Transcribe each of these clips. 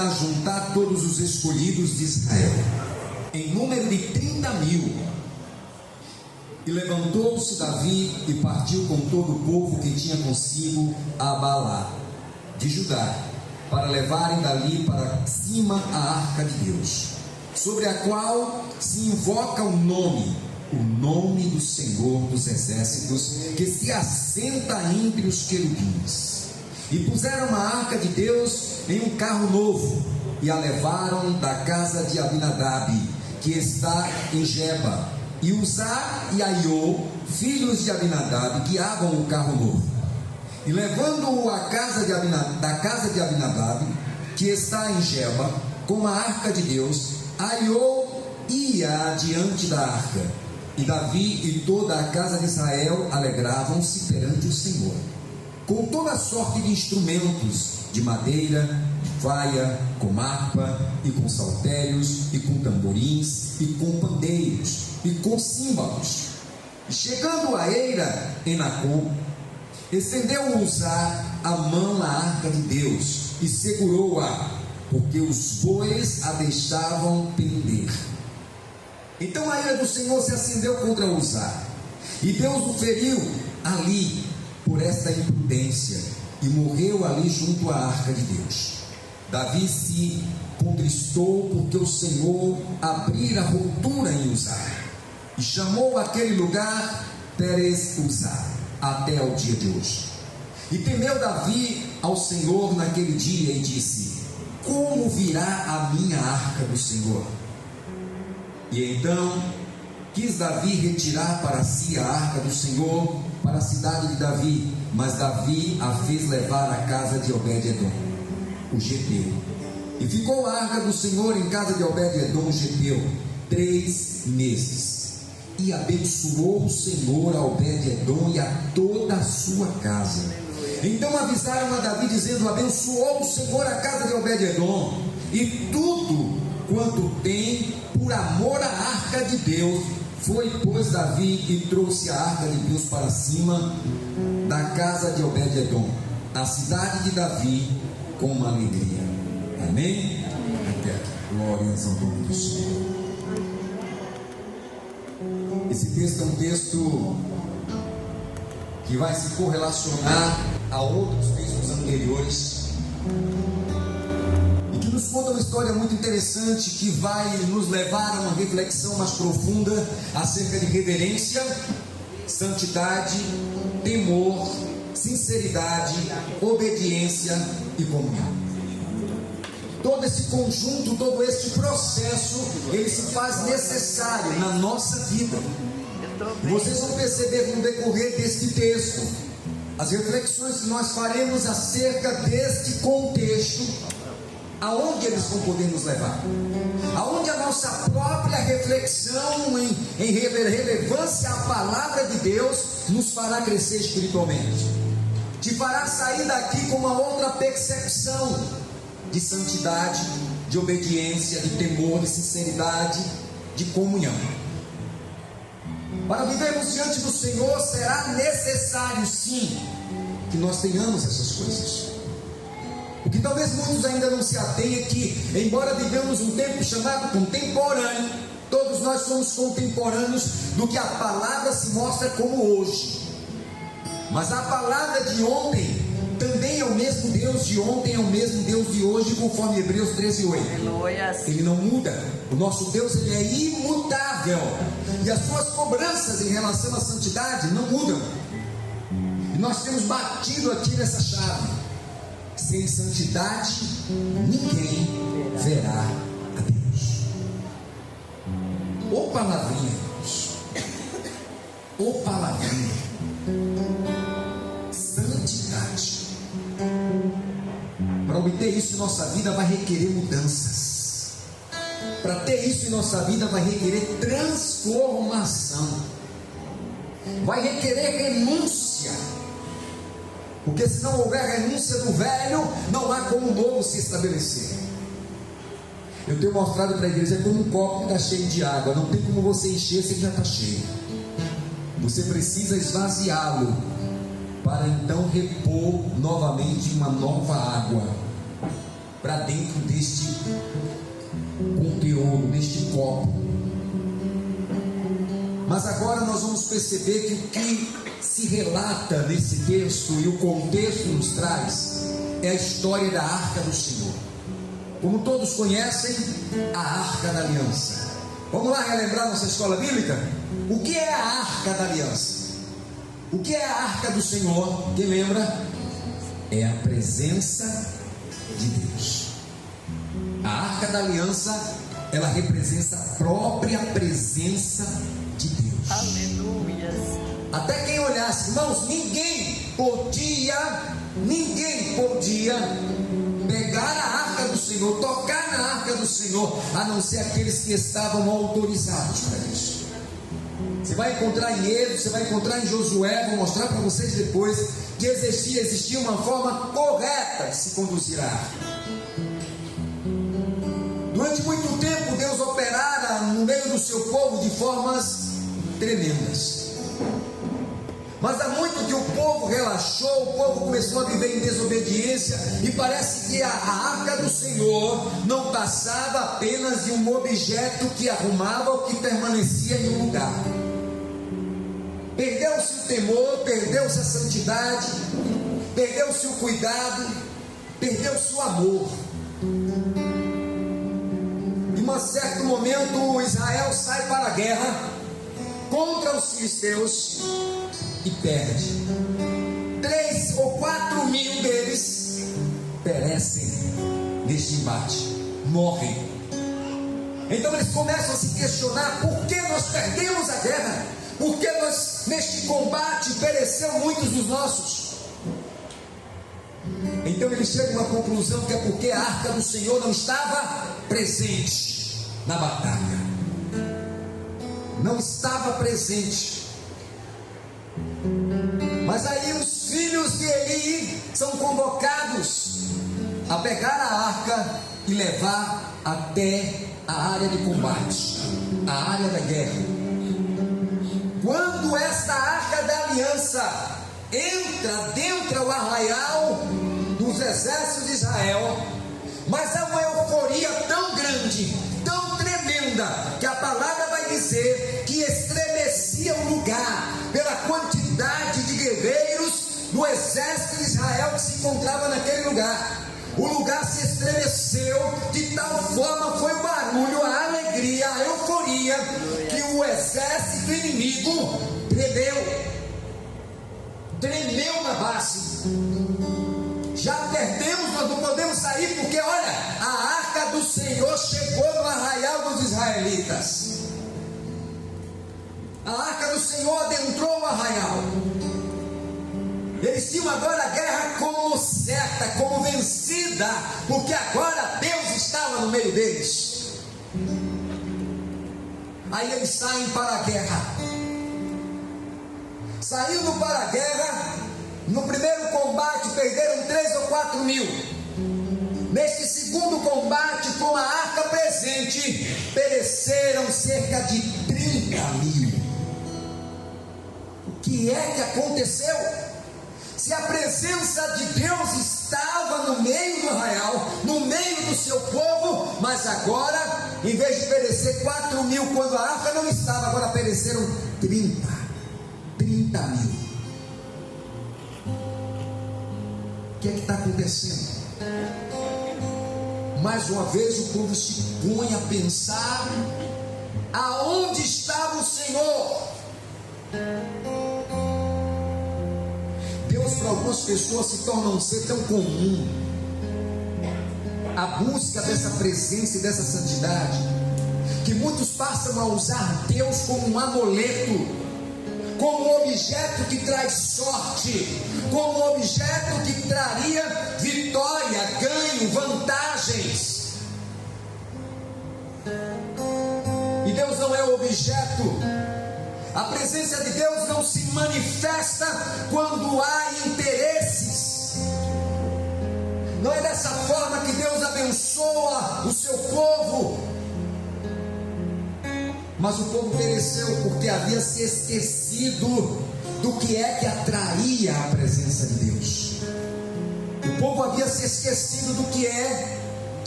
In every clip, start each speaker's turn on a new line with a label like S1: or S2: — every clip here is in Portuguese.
S1: ajuntar todos os escolhidos de Israel, em número de 30.000. E levantou-se Davi e partiu com todo o povo que tinha consigo a Baalá de Judá, para levarem dali para cima a arca de Deus, sobre a qual se invoca o nome do Senhor dos exércitos, que se assenta entre os querubins. E puseram a arca de Deus em um carro novo, e a levaram da casa de Abinadab, que está em Geba. E Uzá e Aiô, filhos de Abinadab, guiavam o carro novo. E levando-o da casa de Abinadab, que está em Geba, com a arca de Deus, Aiô ia adiante da arca. E Davi e toda a casa de Israel alegravam-se perante o Senhor, com toda sorte de instrumentos, de madeira, de vaia, com harpa, e com saltérios, e com tamborins, e com pandeiros, e com símbolos. E chegando a eira em Nacon, estendeu Uzá a mão à arca de Deus, e segurou-a, porque os bois a deixavam pender. Então a ira do Senhor se acendeu contra Uzá, e Deus o feriu ali, por esta imprudência, e morreu ali junto à arca de Deus. Davi se contristou porque o Senhor abrira ruptura em Uzá, e chamou aquele lugar Perez Uzá, até ao dia de hoje. E temeu Davi ao Senhor naquele dia, e disse: como virá a minha arca do Senhor? E então quis Davi retirar para si a arca do Senhor para a cidade de Davi, mas Davi a fez levar à casa de Obed-edom, o geteu. E ficou a arca do Senhor em casa de Obed-edom, o geteu, 3 meses. E abençoou o Senhor a Obed-edom e a toda a sua casa. Então avisaram a Davi, dizendo: abençoou o Senhor a casa de Obed-edom e tudo quanto tem, por amor à arca de Deus. Foi, pois, Davi e trouxe a arca de Deus para cima da casa de Obed-edom, a cidade de Davi, com uma alegria. Amém? Glórias ao nome do Senhor. Esse texto é um texto que vai se correlacionar a outros textos anteriores, e que nos conta uma história muito interessante, que vai nos levar a uma reflexão mais profunda acerca de reverência, santidade, temor, sinceridade, obediência e comunhão. Todo esse conjunto, todo este processo, ele se faz necessário na nossa vida. E vocês vão perceber no decorrer deste texto as reflexões que nós faremos acerca deste contexto, aonde eles vão poder nos levar, aonde a nossa própria reflexão em relevância à palavra de Deus nos fará crescer espiritualmente, te fará sair daqui com uma outra percepção de santidade, de obediência, de temor, de sinceridade, de comunhão. Para vivermos diante do Senhor, será necessário sim que nós tenhamos essas coisas. O que talvez muitos ainda não se atenham é que, embora vivamos um tempo chamado contemporâneo, todos nós somos contemporâneos do que a palavra se mostra como hoje. Mas a palavra de ontem também é o mesmo Deus de ontem, é o mesmo Deus de hoje, conforme Hebreus 13:8. Ele não muda. O nosso Deus, ele é imutável, e as suas cobranças em relação à santidade não mudam. E nós temos batido aqui nessa chave: sem santidade ninguém verá a Deus. Ô palavrinha, ô palavrinha, santidade. Para obter isso em nossa vida vai requerer mudanças. Para ter isso em nossa vida vai requerer transformação. Vai requerer renúncia. Porque se não houver renúncia do velho, não há como o novo se estabelecer. Eu tenho mostrado para a igreja, é como um copo que está cheio de água. Não tem como você encher se ele já está cheio. Você precisa esvaziá-lo, para então repor novamente uma nova água. para dentro deste conteúdo, deste copo. Mas agora nós vamos perceber que o que se relata nesse texto e o contexto nos traz é a história da Arca do Senhor. Como todos conhecem, a Arca da Aliança. Vamos lá relembrar nossa escola bíblica? O que é a Arca da Aliança? O que é a Arca do Senhor? Quem lembra? É a presença de Deus. A Arca da Aliança, ela representa a própria presença de Deus.
S2: Aleluia.
S1: Até quem olhasse, irmãos, ninguém podia pegar a Arca do Senhor, tocar na Arca do Senhor, a não ser aqueles que estavam autorizados para isso. Você vai encontrar em Êxodo, você vai encontrar em Josué, vou mostrar para vocês depois, que existia uma forma correta de se conduzir a arca. Durante muito tempo Deus operara no meio do seu povo de formas tremendas. Mas há muito que o povo relaxou, o povo começou a viver em desobediência, e parece que a Arca do Senhor não passava apenas de um objeto que arrumava ou que permanecia em um lugar. Perdeu-se o temor, perdeu-se a santidade, perdeu-se o cuidado, perdeu-se o amor. Em um certo momento Israel sai para a guerra contra os filisteus e perde. 3 ou 4 mil deles perecem neste embate, morrem. Então eles começam a se questionar: por que nós perdemos a guerra? Por que nós, neste combate, pereceu muitos dos nossos? Então eles chegam à conclusão que é porque a Arca do Senhor não estava presente na batalha. Não estava presente. Mas aí os filhos de Eli são convocados a pegar a arca e levar até a área de combate, a área da guerra. Quando esta Arca da Aliança entra dentro do arraial dos exércitos de Israel, mas há uma euforia tão grande, tão tremenda, que a palavra vai dizer que estremecia o lugar pela quantidade de guerreiros do exército de Israel que se encontrava naquele lugar. O lugar se estremeceu, de tal forma foi o barulho, a alegria, a euforia, que o exército inimigo tremeu na base. Já perdemos, nós não podemos sair, porque olha, a Arca do Senhor chegou no arraial dos israelitas. A Arca do Senhor adentrou o arraial. Eles tinham agora a guerra como certa, como vencida, porque agora Deus estava no meio deles. Aí eles saem para a guerra. Saindo para a guerra, no primeiro combate perderam 3 ou 4 mil. Neste segundo combate, com a arca presente, pereceram cerca de 30 mil. O que é que aconteceu? Se a presença de Deus estava no meio do arraial, no meio do seu povo, mas agora, em vez de perecer 4 mil quando a arca não estava, agora pereceram 30 mil. O que é que está acontecendo? Mais uma vez o povo se põe a pensar: aonde estava o Senhor? Deus, para algumas pessoas, se torna um ser tão comum, a busca dessa presença e dessa santidade, que muitos passam a usar Deus como um amuleto, como um objeto que traz sorte, como um objeto que traria vitória, ganho, vantagens. E Deus não é o objeto. A presença de Deus não se manifesta quando há interesses. Não é dessa forma que Deus abençoa o seu povo. Mas o povo pereceu porque havia se esquecido do que é que atraía a presença de Deus. O povo havia se esquecido do que é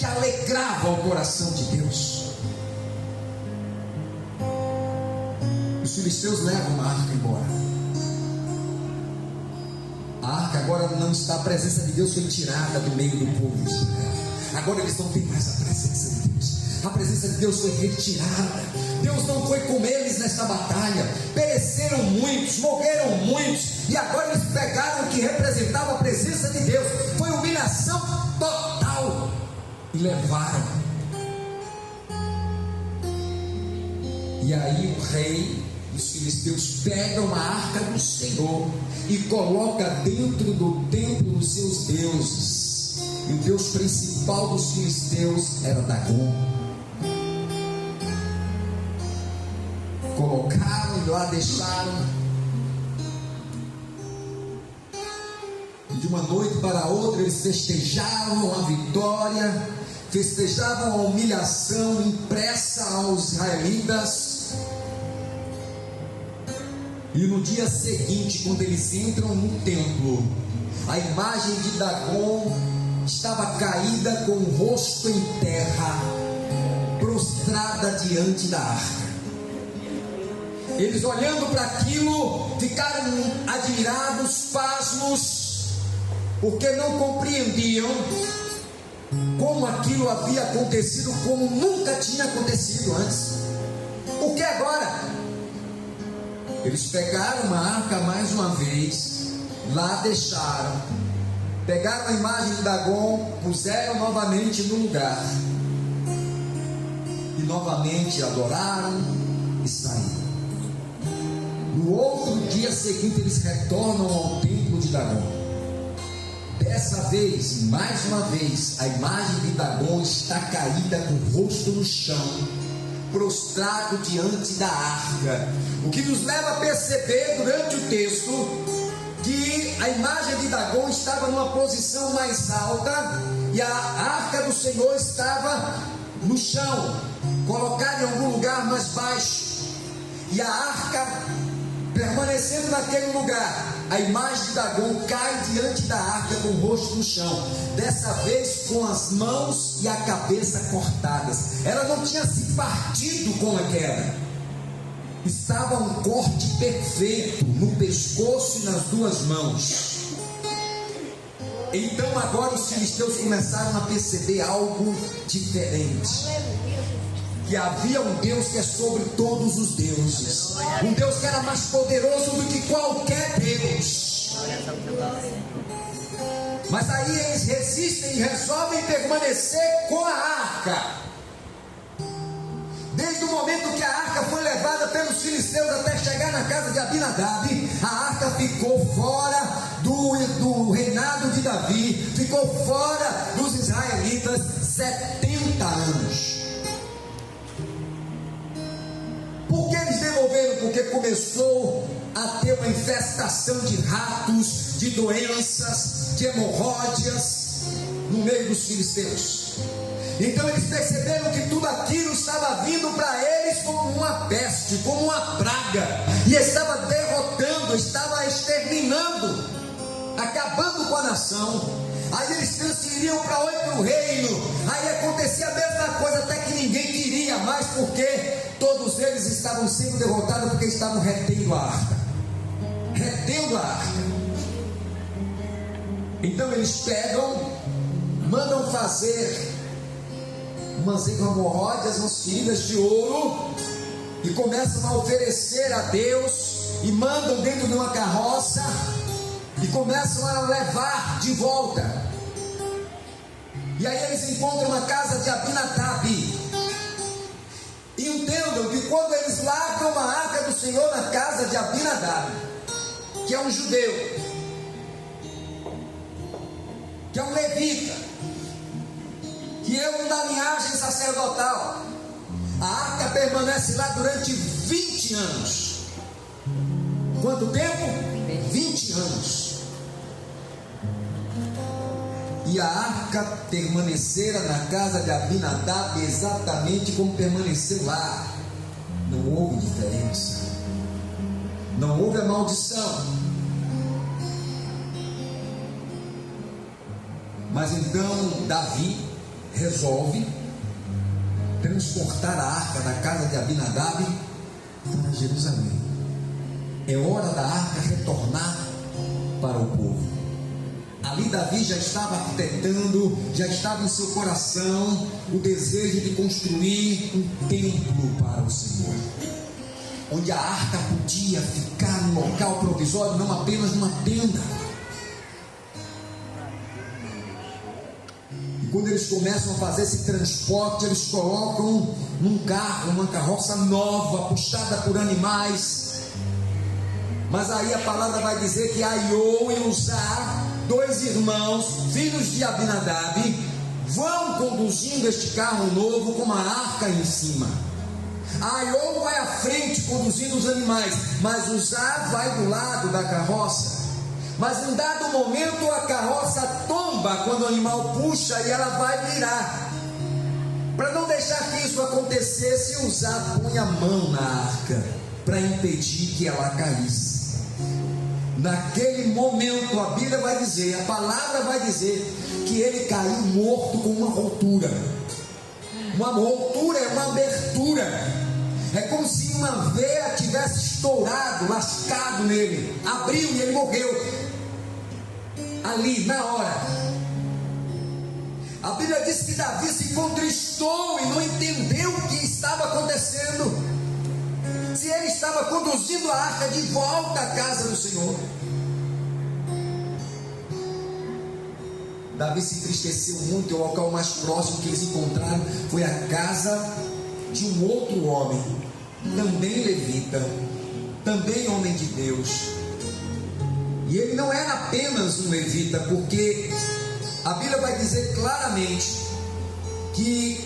S1: que alegrava o coração de Deus. Os filisteus levam a arca embora. A arca agora não está, a presença de Deus foi tirada do meio do povo de Israel. Agora eles não têm mais a presença de Deus. A presença de Deus foi retirada. Deus não foi com eles nesta batalha. Pereceram muitos, morreram muitos, e agora eles pegaram o que representava a presença de Deus. Foi humilhação total e levaram. E aí o rei dos filisteus pegam a arca do Senhor e coloca dentro do templo dos seus deuses. E o deus principal dos filisteus era Dagom. Colocaram e lá deixaram. E de uma noite para outra eles festejavam a vitória, festejavam a humilhação impressa aos israelitas. E no dia seguinte, quando eles entram no templo, a imagem de Dagom estava caída com o rosto em terra, prostrada diante da arca. Eles, olhando para aquilo, ficaram admirados, pasmos, porque não compreendiam como aquilo havia acontecido, como nunca tinha acontecido antes. O que agora? Eles pegaram a arca mais uma vez, lá deixaram, pegaram a imagem de Dagom, puseram novamente no lugar, e novamente adoraram e saíram. No outro dia seguinte eles retornam ao templo de Dagom. Dessa vez, mais uma vez, a imagem de Dagom está caída com o rosto no chão, prostrado diante da arca. O que nos leva a perceber durante o texto que a imagem de Dagom estava numa posição mais alta e a arca do Senhor estava no chão, colocada em algum lugar mais baixo. E a arca permanecendo naquele lugar, a imagem de Dagom cai diante da arca com o rosto no chão, dessa vez com as mãos e a cabeça cortadas. Ela não tinha se partido com a queda, estava um corte perfeito no pescoço e nas duas mãos. Então agora os filisteus começaram a perceber algo diferente, que havia um Deus que é sobre todos os deuses, um Deus que era mais poderoso do que qualquer Deus. Mas aí eles resistem e resolvem permanecer com a arca. Desde o momento que a arca foi levada pelos filisteus até chegar na casa de Abinadab, a arca ficou fora do reinado de Davi, ficou fora dos israelitas 70 anos. Por que eles devolveram? Porque começou a ter uma infestação de ratos, de doenças, de hemorróidas no meio dos filisteus. Então eles perceberam que tudo aquilo estava vindo para eles como uma peste, como uma praga, e estava derrotando, estava exterminando, acabando com a nação. Aí eles transferiam para outro reino, aí acontecia a mesma coisa, até que ninguém queria mais, porque todos eles estavam sendo derrotados, porque estavam retendo a arca. Retendo a arca. Então eles pegam, mandam fazer umas hemorróidas, umas feridas de ouro, e começam a oferecer a Deus, e mandam dentro de uma carroça, e começam a levar de volta. E aí eles encontram a casa de Abinadab. E entendam que quando eles largam a arca do Senhor na casa de Abinadab, que é um judeu, que é um levita, que é um da linhagem sacerdotal, a arca permanece lá durante 20 anos. Quanto tempo? 20 anos. E a arca permanecera na casa de Abinadab exatamente como permaneceu lá. Não houve diferença, não houve a maldição. Mas então Davi resolve transportar a arca da casa de Abinadab para Jerusalém. É hora da arca retornar para o povo. Ali Davi já estava arquitetando, já estava em seu coração o desejo de construir um templo para o Senhor, onde a arca podia ficar no local provisório, não apenas numa tenda. E quando eles começam a fazer esse transporte, eles colocam num carro, uma carroça nova, puxada por animais. Mas aí a palavra vai dizer que Aiô e Uzá, dois irmãos, filhos de Abinadab, vão conduzindo este carro novo com uma arca em cima. Aiô vai à frente conduzindo os animais, mas Uzá vai do lado da carroça. Mas em dado momento a carroça tomba quando o animal puxa e ela vai virar. Para não deixar que isso acontecesse, Uzá põe a mão na arca para impedir que ela caísse. Naquele momento a Bíblia vai dizer, a palavra vai dizer que ele caiu morto com uma rotura. Uma rotura é uma abertura. É como se uma veia tivesse estourado, lascado nele. Abriu e ele morreu. Ali, na hora. A Bíblia diz que Davi se contristou e não entendeu o que estava acontecendo. Se ele estava conduzindo a arca de volta à casa do Senhor. Davi se entristeceu muito. E o local mais próximo que eles encontraram foi a casa de um outro homem, também levita, também homem de Deus. E ele não era apenas um levita, porque a Bíblia vai dizer claramente que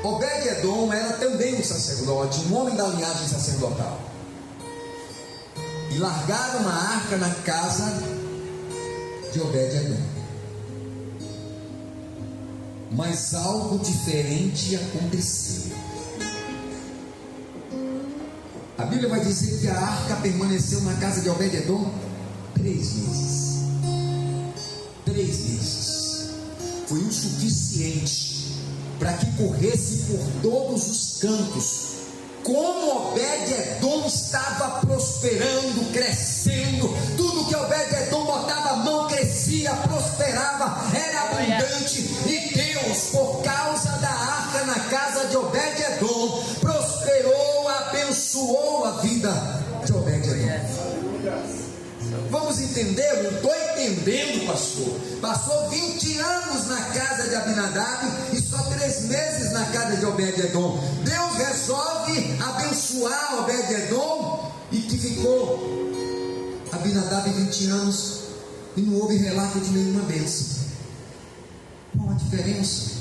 S1: Obed-Edom era também um sacerdote, um homem da linhagem sacerdotal. E largaram a arca na casa de Obed-Edom. Mas algo diferente aconteceu. A Bíblia vai dizer que a arca permaneceu na casa de Obed-Edom 3 meses. 3 meses. Foi o suficiente para que corresse por todos os cantos. Como Obed-Edom estava prosperando, crescendo. Tudo que Obed-Edom botava a mão crescia, prosperava, era abundante. E Deus, por causa da arca na casa de Obed-Edom, prosperou, abençoou a vida de Obed-Edom. Vamos entender? Não estou entendendo, pastor. Passou 20 anos na casa de Abinadab e só 3 meses na casa de Obed-Edom. Deus resolve abençoar Obed-Edom e que ficou Abinadab 20 anos e não houve relato de nenhuma bênção. Qual a diferença?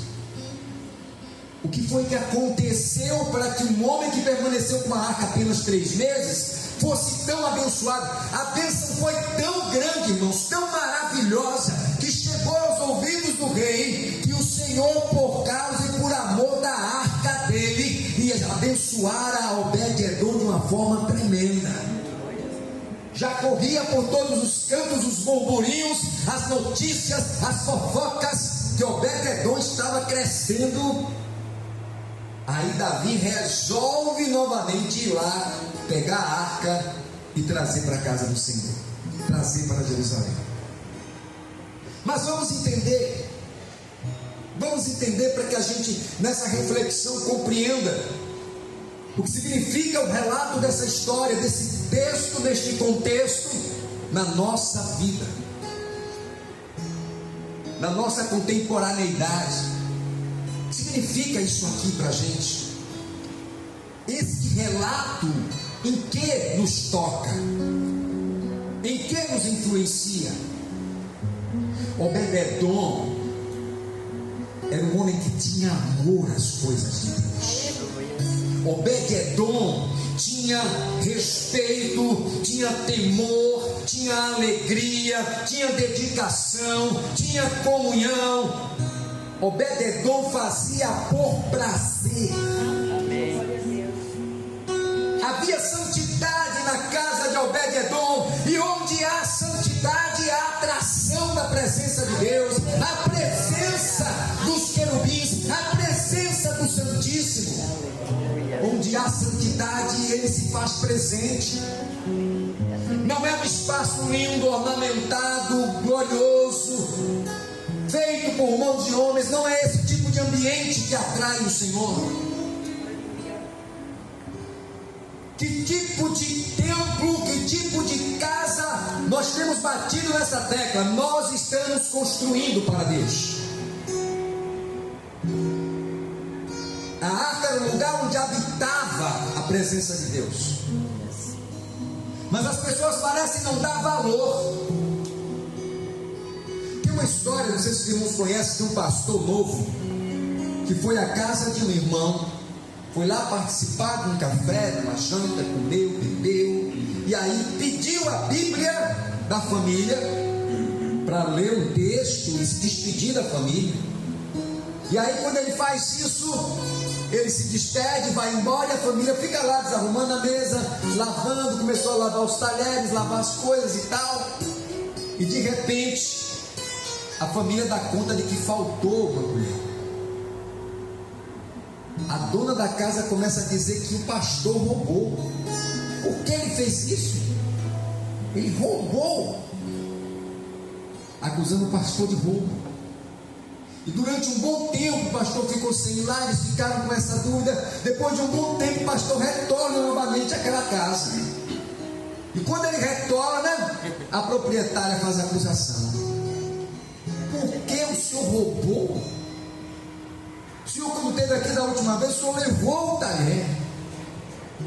S1: O que foi que aconteceu para que um homem que permaneceu com a arca apenas 3 meses fosse tão abençoado? A bênção foi tão grande, irmãos, tão maravilhosa, que chegou aos ouvidos do rei, que o Senhor, por causa e por amor da arca dele, ia abençoar a Obed-Edom de uma forma tremenda. Já corria por todos os cantos os burburinhos, as notícias, as fofocas, que Obed-Edom estava crescendo. Aí Davi resolve novamente ir lá, pegar a arca e trazer para a casa do Senhor, trazer para Jerusalém. Mas vamos entender para que a gente nessa reflexão compreenda o que significa o relato dessa história, desse texto, deste contexto na nossa vida, na nossa contemporaneidade. O que significa isso aqui para a gente? Esse relato em que nos toca? Em que nos influencia? Obed-Edom era um homem que tinha amor às coisas de Deus. Obed-Edom tinha respeito, tinha temor, tinha alegria, tinha dedicação, tinha comunhão. Obed-Edom fazia por prazer. Havia santidade na casa de Obed-Edom, e onde há santidade há atração da presença de Deus, a presença dos querubins, faz presente. Não é um espaço lindo, ornamentado, glorioso, feito por mãos de homens. Não é esse tipo de ambiente que atrai o Senhor. Que tipo de templo, que tipo de casa nós temos batido nessa tecla? Nós estamos construindo para Deus. A arca era o lugar onde habitava a presença de Deus. Mas as pessoas parecem não dar valor. Tem uma história, não sei se os irmãos conhecem, de um pastor novo que foi à casa de um irmão. Foi lá participar de um café, de uma janta, comeu, bebeu, e aí pediu a Bíblia da família para ler um texto e se despedir da família. E aí quando ele faz isso, ele se despede, vai embora, e a família fica lá desarrumando a mesa, lavando, começou a lavar os talheres, lavar as coisas e tal. E de repente a família dá conta de que faltou uma colher. A dona da casa começa a dizer que o pastor roubou. Por que ele fez isso? Ele roubou, acusando o pastor de roubo. E durante um bom tempo o pastor ficou sem ir lá, eles ficaram com essa dúvida. Depois de um bom tempo o pastor retorna novamente àquela casa. E quando ele retorna, a proprietária faz a acusação. Por que o senhor roubou? O senhor, quando esteve aqui da última vez, o senhor levou o talher.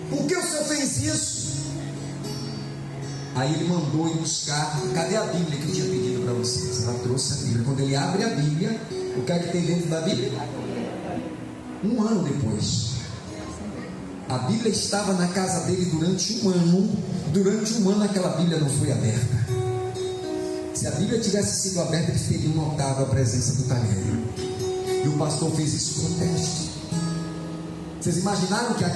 S1: Por que o senhor fez isso? Aí ele mandou ir buscar. Cadê a Bíblia que eu tinha pedido para vocês? Ela trouxe a Bíblia. Quando ele abre a Bíblia, o que é que tem dentro da Bíblia? Um ano depois, a Bíblia estava na casa dele durante um ano. Durante um ano aquela Bíblia não foi aberta. Se a Bíblia tivesse sido aberta, eles teriam notado a presença do talher. E o pastor fez isso com teste. Vocês imaginaram que na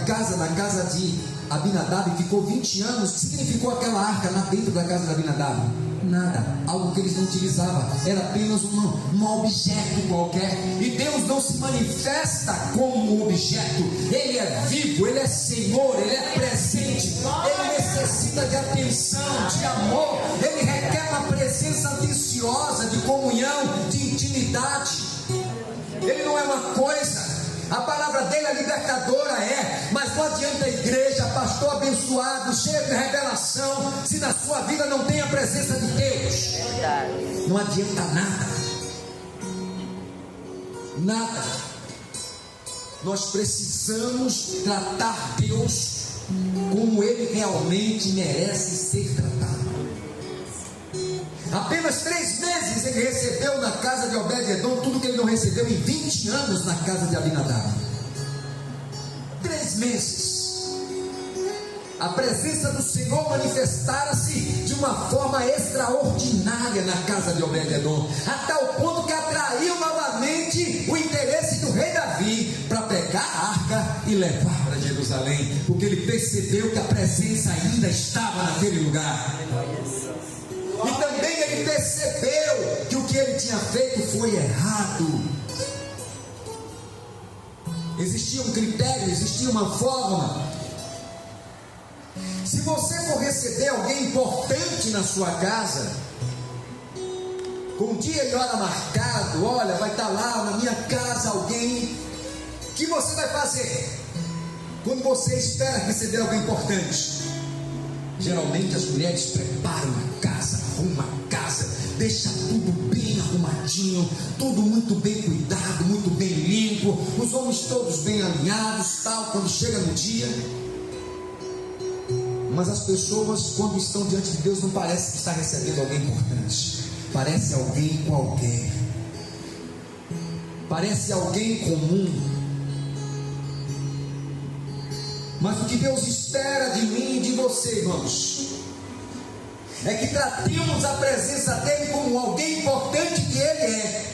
S1: casa de Abinadab ficou 20 anos? O que significou aquela arca lá dentro da casa de Abinadab? Nada, algo que eles não utilizavam, era apenas um objeto qualquer. E Deus não se manifesta como um objeto. Ele é vivo, Ele é Senhor, Ele é presente. Ele necessita de atenção, de amor. Ele requer uma presença atenciosa, de comunhão, de intimidade. Ele não é uma coisa. A palavra dele é libertadora, mas não adianta a igreja, pastor abençoado, cheio de revelação, se na sua vida não tem a presença de Deus. Não adianta nada. Nada. Nós precisamos tratar Deus como Ele realmente merece ser tratado. Apenas 3 meses ele recebeu na casa de Obed-edom tudo que ele não recebeu em 20 anos na casa de Abinadab. 3 meses. A presença do Senhor manifestara-se de uma forma extraordinária na casa de Obed-edom, a tal ponto que atraiu novamente o interesse do rei Davi para pegar a arca e levar para Jerusalém, porque ele percebeu que a presença ainda estava naquele lugar. E também ele percebeu que o que ele tinha feito foi errado. Existia um critério, existia uma forma. Se você for receber alguém importante na sua casa, com dia e hora marcado, olha, vai estar lá na minha casa alguém, o que você vai fazer quando você espera receber alguém importante? Geralmente as mulheres preparam a casa, arrumam a casa, deixam tudo bem arrumadinho, tudo muito bem cuidado, muito bem limpo, os homens todos bem alinhados, tal, quando chega no dia. Mas as pessoas, quando estão diante de Deus, não parece que está recebendo alguém importante, parece alguém qualquer, parece alguém comum. Mas o que Deus espera de mim e de você, irmãos, é que tratemos a presença dEle como alguém importante que Ele é.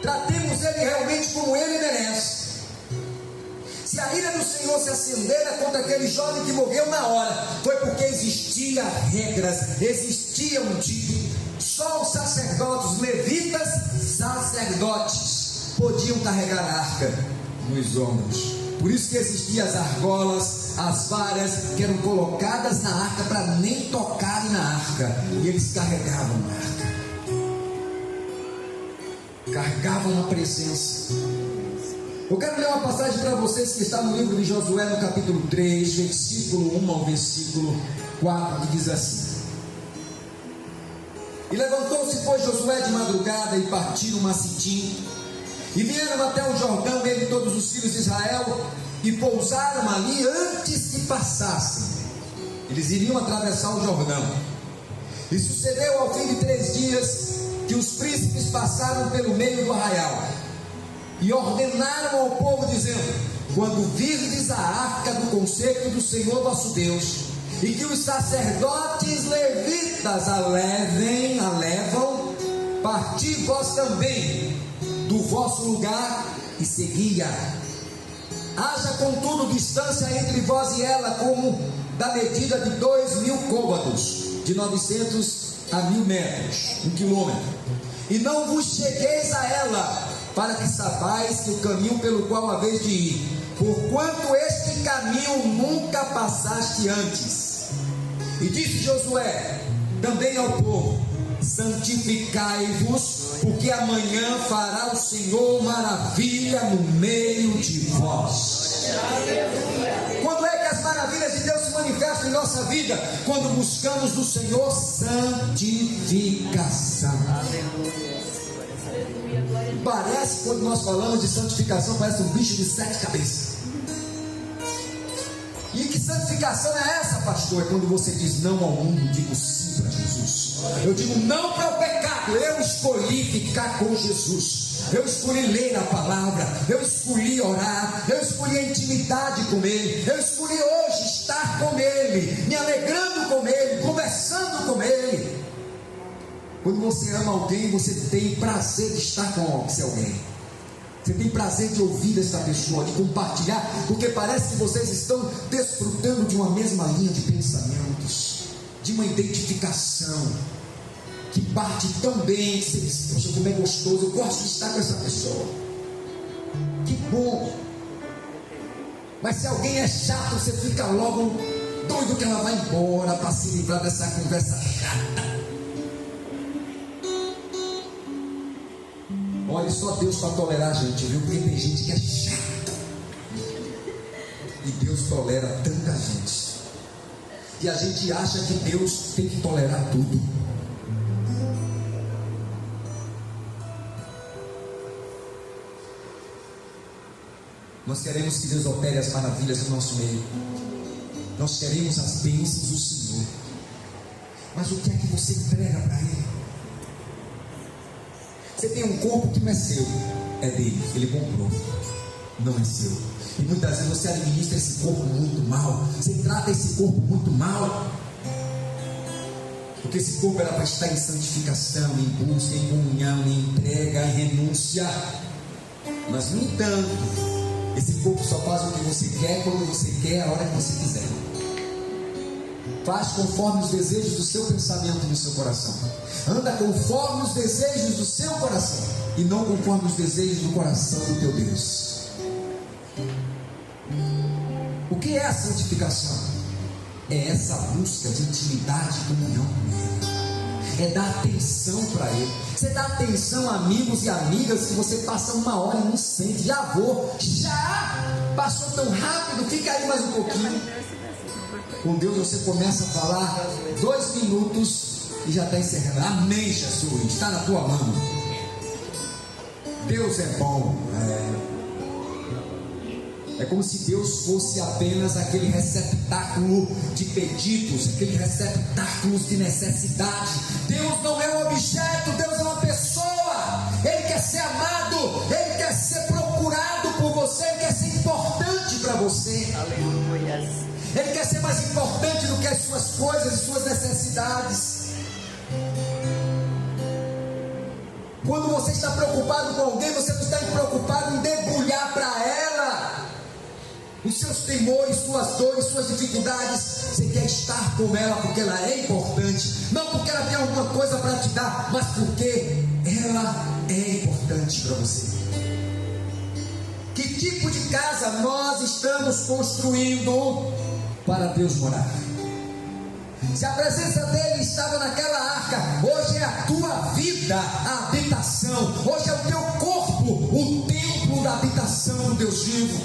S1: Tratemos Ele realmente como Ele merece. Se a ira do Senhor se acendera contra aquele jovem que morreu na hora, foi porque existiam regras, existia um tipo. Só os sacerdotes, os levitas, sacerdotes, podiam carregar a arca nos ombros. Por isso que existiam as argolas, as varas que eram colocadas na arca para nem tocarem na arca, e eles carregavam a arca, carregavam a presença. Eu quero ler uma passagem para vocês que está no livro de Josué, no capítulo 3, versículo 1 ao versículo 4, que diz assim: E levantou-se, pois, Josué de madrugada e partiram a Sitim, e vieram até o Jordão, ele e todos os filhos de Israel, e pousaram ali antes que passassem. Eles iriam atravessar o Jordão. E sucedeu ao fim de 3 dias que os príncipes passaram pelo meio do arraial, e ordenaram ao povo, dizendo: Quando virdes a arca do concerto do Senhor vosso Deus, e que os sacerdotes levitas a levam, parti vós também do vosso lugar e segui-a. Haja contudo distância entre vós e ela, como da medida de 2.000 côvados, de 900 a 1.000 metros, 1 quilômetro. E não vos chegueis a ela, para que sabais que o caminho pelo qual haveis de ir, porquanto este caminho nunca passaste antes. E disse Josué também ao povo: santificai-vos, porque amanhã fará o Senhor maravilha no meio de vós. Quando é que as maravilhas de Deus se manifestam em nossa vida? Quando buscamos do Senhor santificação. Parece, quando nós falamos de santificação, parece um bicho de 7 cabeças. E que santificação é essa, pastor? É quando você diz não ao mundo, digo sim para Jesus. Eu digo não para o pecado. Eu escolhi ficar com Jesus. Eu escolhi ler a palavra. Eu escolhi orar. Eu escolhi a intimidade com Ele. Eu escolhi hoje estar com Ele, me alegrando com Ele, conversando com Ele. Quando você ama alguém, você tem prazer de estar com esse alguém. Você tem prazer de ouvir essa pessoa, de compartilhar, porque parece que vocês estão desfrutando de uma mesma linha de pensamentos, de uma identificação que bate tão bem, que você diz: poxa, como é gostoso, eu gosto de estar com essa pessoa. Que bom. Mas se alguém é chato, você fica logo doido que ela vai embora para se livrar dessa conversa chata. Olha, só Deus para tolerar a gente, viu? Porque tem gente que é chata. E Deus tolera tanta gente. E a gente acha que Deus tem que tolerar tudo. Nós queremos que Deus opere as maravilhas no nosso meio. Nós queremos as bênçãos do Senhor. Mas o que é que você entrega para Ele? Você tem um corpo que não é seu, é dele, ele comprou, não é seu. E muitas vezes você administra esse corpo muito mal, você trata esse corpo muito mal, porque esse corpo era para estar em santificação, em busca, em comunhão, em entrega, em renúncia. Mas no entanto, esse corpo só faz o que você quer, quando você quer, a hora que você quiser. Faz conforme os desejos do seu pensamento e do seu coração. Anda conforme os desejos do seu coração, e não conforme os desejos do coração do teu Deus. O que é a santificação? É essa busca de intimidade e comunhão com Ele. É dar atenção para Ele. Você dá atenção a amigos e amigas que você passa 1 hora e não sente. Já passou tão rápido, fica aí mais um pouquinho. Com Deus você começa a falar 2 minutos e já está encerrando. Amém, Jesus, está na tua mão. Deus é bom. É como se Deus fosse apenas aquele receptáculo de pedidos, aquele receptáculo de necessidade. Deus não é um objeto, Deus é uma pessoa. Ele quer ser amado, Ele quer ser procurado por você, Ele quer ser importante para você. Aleluia. Ele quer ser mais importante do que as suas coisas e suas necessidades. Quando você está preocupado com alguém, você não está preocupado em debulhar para ela os seus temores, suas dores, suas dificuldades. Você quer estar com ela porque ela é importante, não porque ela tem alguma coisa para te dar, mas porque ela é importante para você. Que tipo de casa nós estamos construindo para Deus morar? Se a presença dele estava naquela arca, hoje é a tua vida a habitação, hoje é o teu corpo o templo da habitação do Deus vivo.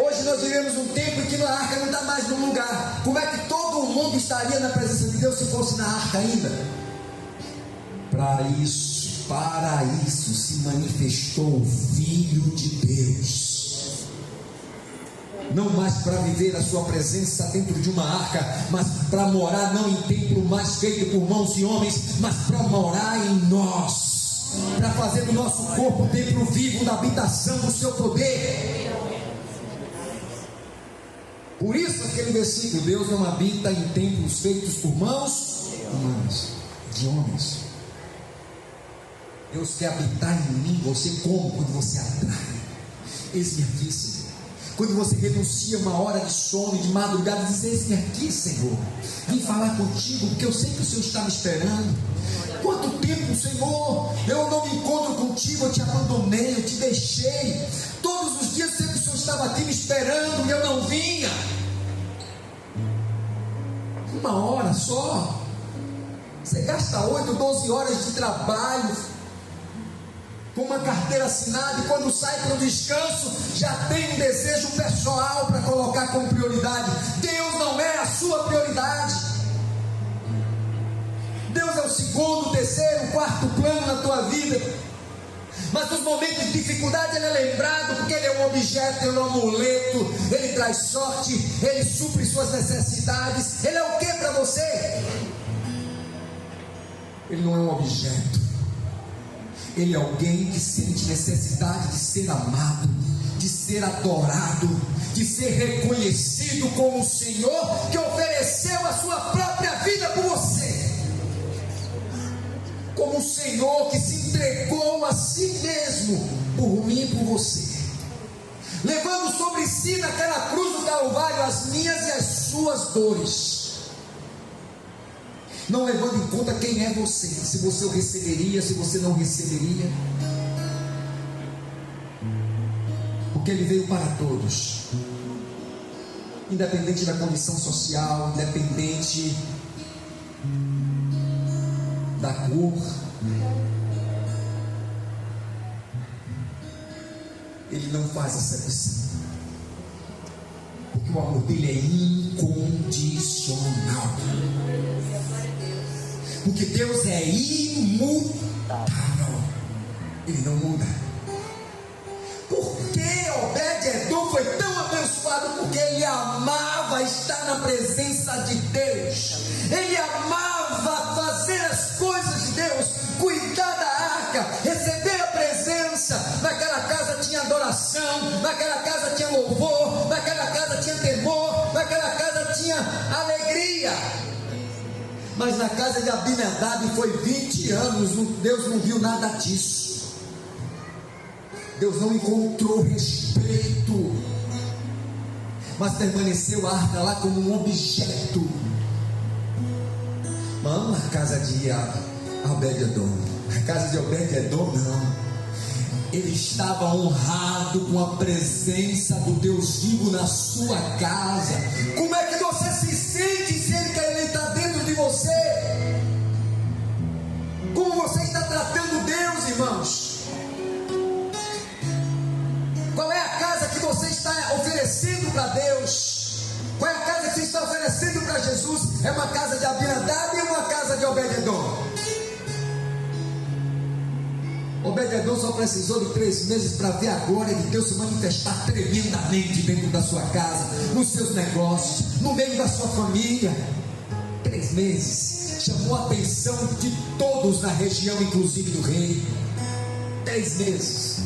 S1: Hoje nós vivemos um tempo em que a arca não está mais no lugar. Como é que todo mundo estaria na presença de Deus se fosse na arca ainda? Para isso se manifestou o Filho de Deus. Não mais para viver a sua presença dentro de uma arca, mas para morar não em templo mais feito por mãos de homens, mas para morar em nós, para fazer do nosso corpo templo vivo da habitação do seu poder. Por isso aquele versículo: Deus não habita em templos feitos por mãos humanas, de homens. Deus quer habitar em mim, você como? Quando você atrai. Eis-me aqui, Senhor. Quando você renuncia uma hora de sono e de madrugada, diz: eis-me aqui, Senhor, vim falar contigo, porque eu sei que o Senhor está me esperando. Quanto tempo, Senhor, eu não me encontro contigo, eu te abandonei, eu te deixei. Todos os dias sempre o Senhor estava aqui me esperando e eu não vinha. Uma hora só, você gasta 8, 12 horas de trabalho, com uma carteira assinada, e quando sai para o descanso, já tem um desejo pessoal para colocar como prioridade. Deus não é a sua prioridade. Deus é o segundo, terceiro, quarto plano na tua vida. Mas nos momentos de dificuldade Ele é lembrado, porque Ele é um objeto, Ele é um amuleto, Ele traz sorte, Ele supre suas necessidades. Ele é o que para você? Ele não é um objeto. Ele é alguém que sente necessidade de ser amado, de ser adorado, de ser reconhecido como o Senhor que ofereceu a sua própria vida por você, como um Senhor que se entregou a si mesmo por mim e por você, levando sobre si naquela cruz do Calvário as minhas e as suas dores, não levando em conta quem é você, se você o receberia, se você não receberia, porque Ele veio para todos, independente da condição social, independente da cor. Ele não faz acepção, porque o amor dele é incondicional. Porque Deus é imutável, Ele não muda. Por que Obed-Edom foi tão abençoado? Porque ele amava estar na presença de Deus, ele amava fazer as coisas de Deus, cuidar da arca, receber a presença. Naquela casa tinha adoração, naquela casa tinha louvor, naquela casa tinha temor, naquela casa tinha alegria. Mas na casa de Abinadab foi 20 anos, Deus não viu nada disso. Deus não encontrou respeito, mas permaneceu a arca lá como um objeto. Não a casa de Obed-Edom, a casa de Obed-Edom não. Ele estava honrado com a presença do Deus vivo na sua casa. Como é que você se sente se Ele está dentro de você? Como você está tratando Deus, irmãos? Qual é a casa que você está oferecendo para Deus? Qual é a casa que você está oferecendo para Jesus? É uma casa de Abinadab ou uma casa de Obed-Edom? Obed-Edom só precisou de 3 meses para ver a glória de Deus se manifestar tremendamente dentro da sua casa, nos seus negócios, no meio da sua família. 3 meses, chamou a atenção de todos na região, inclusive do rei. 3 meses,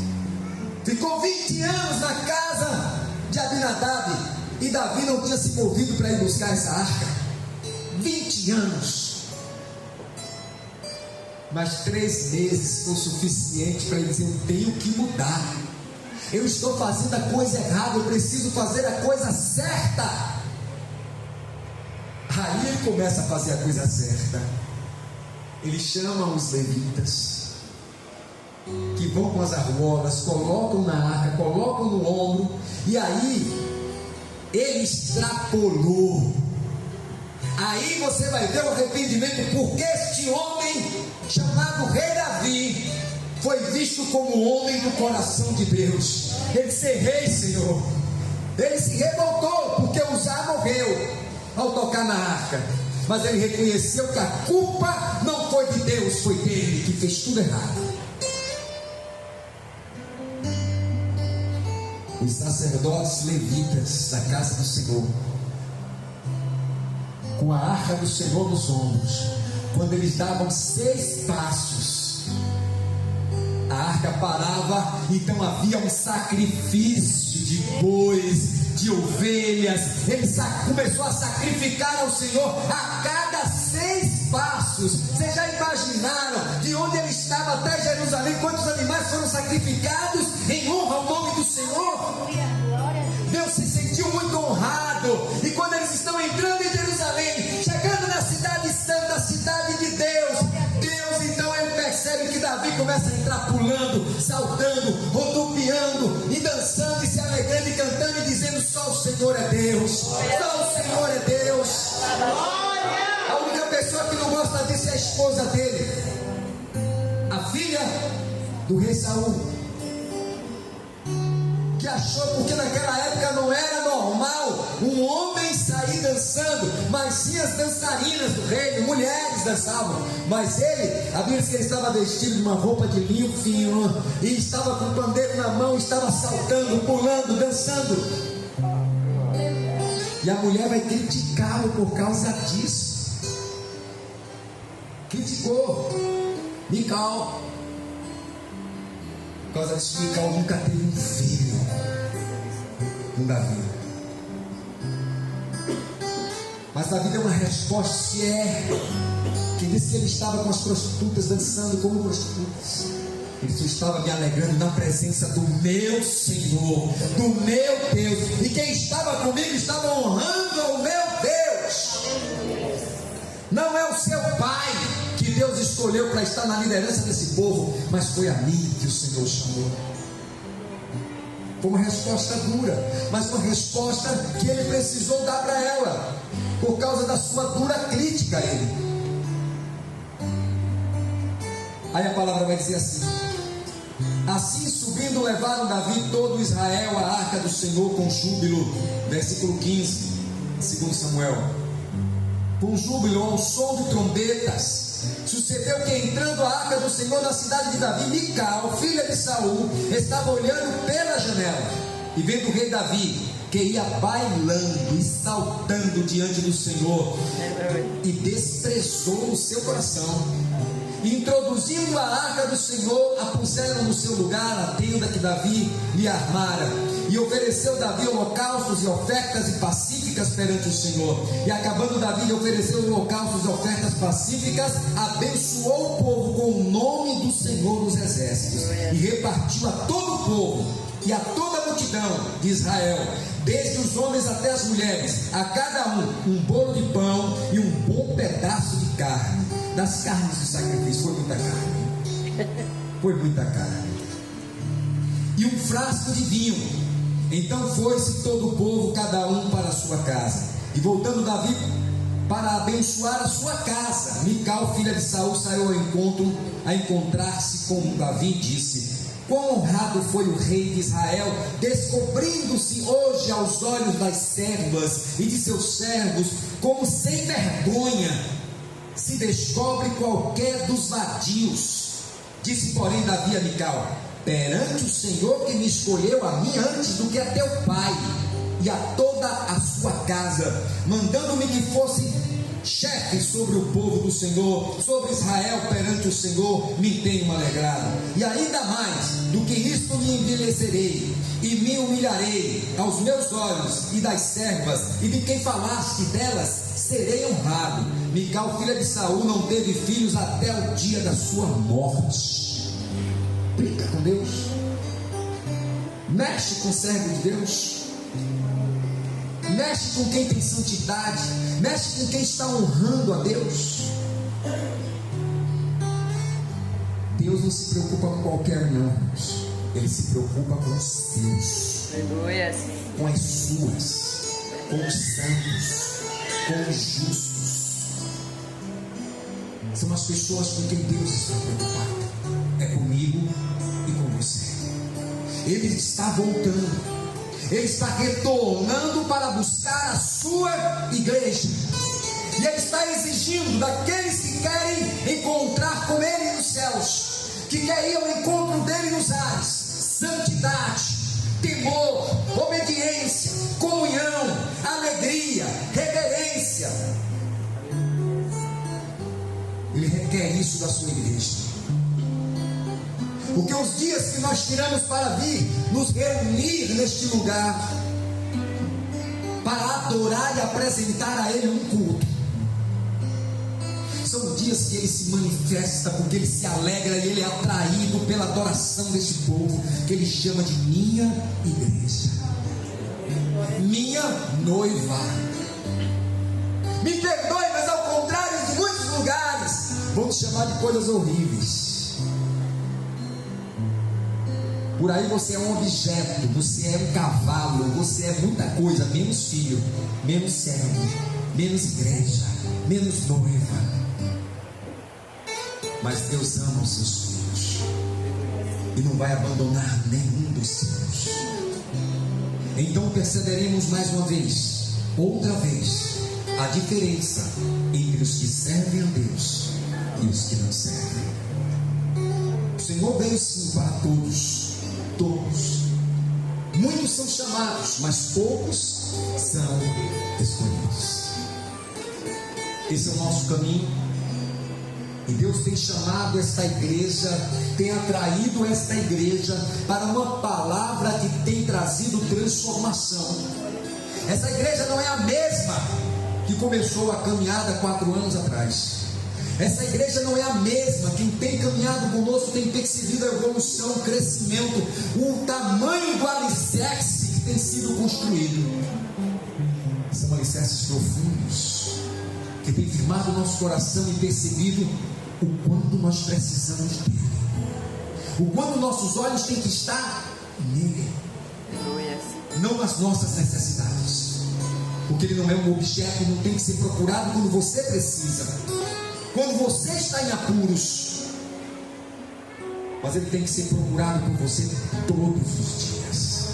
S1: ficou 20 anos na casa de Abinadab, e Davi não tinha se movido para ir buscar essa arca. 20 anos. Mas 3 meses foi suficiente para ele dizer: eu tenho que mudar, eu estou fazendo a coisa errada, eu preciso fazer a coisa certa. Aí ele começa a fazer a coisa certa. Ele chama os levitas, que vão com as argolas, colocam na arca, colocam no ombro, e aí ele extrapolou. Aí você vai ver o arrependimento, porque este homem chamado Rei Davi foi visto como homem do coração de Deus. Ele disse: rei, Senhor. Ele se revoltou porque Uzá morreu ao tocar na arca, mas ele reconheceu que a culpa não foi de Deus, foi dele, que fez tudo errado. Os sacerdotes levitas da casa do Senhor, com a arca do Senhor nos ombros, quando eles davam 6 passos, a arca parava. Então havia um sacrifício de bois, de ovelhas. Ele começou a sacrificar ao Senhor a cada 6 passos. Vocês já imaginaram de onde ele estava até Jerusalém, quantos animais foram sacrificados em honra ao nome do Senhor? Deus se sentiu muito honrado. E quando eles estão entrando em Jerusalém, chegando na cidade santa, a cidade de Deus, então ele percebe que Davi começa a entrar pulando, saltando, rodopiando e dançando e se alegrando e cantando e dizendo: só o Senhor é Deus, só o Senhor é Deus. A única pessoa que não gosta disso é a esposa dele, a filha do rei Saul, que achou, porque naquela época não era normal um homem sair dançando, mas sim as dançarinas do reino, mulheres dançavam, mas ele, a Bíblia diz que ele estava vestido de uma roupa de linho fino, e estava com o pandeiro na mão, estava saltando, pulando, dançando, e a mulher vai criticá-lo por causa disso. Criticou Mical. Por causa disso, Mical nunca teve um filho com Davi. Mas Davi deu uma resposta: se é que disse que ele estava com as prostitutas, dançando como prostitutas, ele só estava me alegrando na presença do meu Senhor, do meu Deus, e quem estava comigo estava honrando ao meu Deus. Não é o seu pai que Deus escolheu para estar na liderança desse povo, mas foi a mim que o Senhor chamou. Foi uma resposta dura, mas uma resposta que ele precisou dar para ela, por causa da sua dura crítica a ele. Aí a palavra vai dizer assim: assim subindo levaram Davi e todo Israel a arca do Senhor com júbilo. Versículo 15, 2 Samuel. Com júbilo, ao som de trombetas. Sucedeu que, entrando a arca do Senhor na cidade de Davi, Mical, filha de Saul, estava olhando pela janela, e vendo o rei Davi, que ia bailando e saltando diante do Senhor, e desprezou o seu coração. E introduzindo a arca do Senhor, a puseram no seu lugar, a tenda que Davi lhe armara. E ofereceu Davi holocaustos e ofertas e pacíficas perante o Senhor. E acabando Davi de oferecer holocaustos e ofertas pacíficas, abençoou o povo com o nome do Senhor dos Exércitos. E repartiu a todo o povo e a toda a multidão de Israel, desde os homens até as mulheres, a cada um bolo de pão e um bom pedaço de carne. Das carnes do sacrifício, foi muita carne. Foi muita carne. E um frasco de vinho. Então foi-se todo o povo, cada um para a sua casa. E voltando Davi para abençoar a sua casa, Mical, filha de Saul, saiu ao encontro, a encontrar-se com Davi, e disse: quão honrado foi o rei de Israel, descobrindo-se hoje aos olhos das servas e de seus servos, como sem vergonha se descobre qualquer dos vadios. Disse, porém, Davi a Mical: perante o Senhor que me escolheu a mim antes do que a teu pai e a toda a sua casa, mandando-me que fosse chefe sobre o povo do Senhor, sobre Israel perante o Senhor, me tenho alegrado. E ainda mais do que isto me envelhecerei e me humilharei aos meus olhos e das servas e de quem falaste delas serei honrado. Mical, filha de Saul, não teve filhos até o dia da sua morte. Brinca com Deus, mexe com o servo de Deus, mexe com quem tem santidade, mexe com quem está honrando a Deus. Deus não se preocupa com qualquer um, irmãos. Ele se preocupa com os seus, com as suas, com os santos, com os justos. São as pessoas com quem Deus está preocupado. É comigo e com você. Ele está voltando. Ele está retornando para buscar a sua igreja. E Ele está exigindo daqueles que querem encontrar com Ele nos céus, que querem ir ao encontro dEle nos ares, santidade, temor, obediência, comunhão, alegria, reverência. Ele requer isso da sua igreja. Porque os dias que nós tiramos para vir nos reunir neste lugar, para adorar e apresentar a Ele um culto, são dias que Ele se manifesta, porque Ele se alegra e Ele é atraído pela adoração deste povo, que Ele chama de minha igreja, minha noiva. Me perdoe, mas ao contrário de muitos lugares, vamos chamar de coisas horríveis. Por aí você é um objeto, você é um cavalo, você é muita coisa, menos filho, menos servo, menos igreja, menos noiva. Mas Deus ama os seus filhos e não vai abandonar nenhum dos seus. Então perceberemos mais uma vez, outra vez, a diferença entre os que servem a Deus e os que não servem. O Senhor veio sim para todos. Todos. Muitos são chamados, mas poucos são escolhidos. Esse é o nosso caminho. E Deus tem chamado esta igreja, tem atraído esta igreja para uma palavra que tem trazido transformação. Essa igreja não é a mesma que começou a caminhada 4 anos atrás. Essa igreja não é a mesma. Quem tem caminhado conosco tem percebido a evolução, o crescimento, o tamanho do alicerce que tem sido construído. São alicerces profundos que tem firmado o nosso coração e percebido o quanto nós precisamos dele, o quanto nossos olhos têm que estar nele, não nas nossas necessidades, porque ele não é um objeto, não tem que ser procurado quando você precisa, quando você está em apuros, mas ele tem que ser procurado por você todos os dias.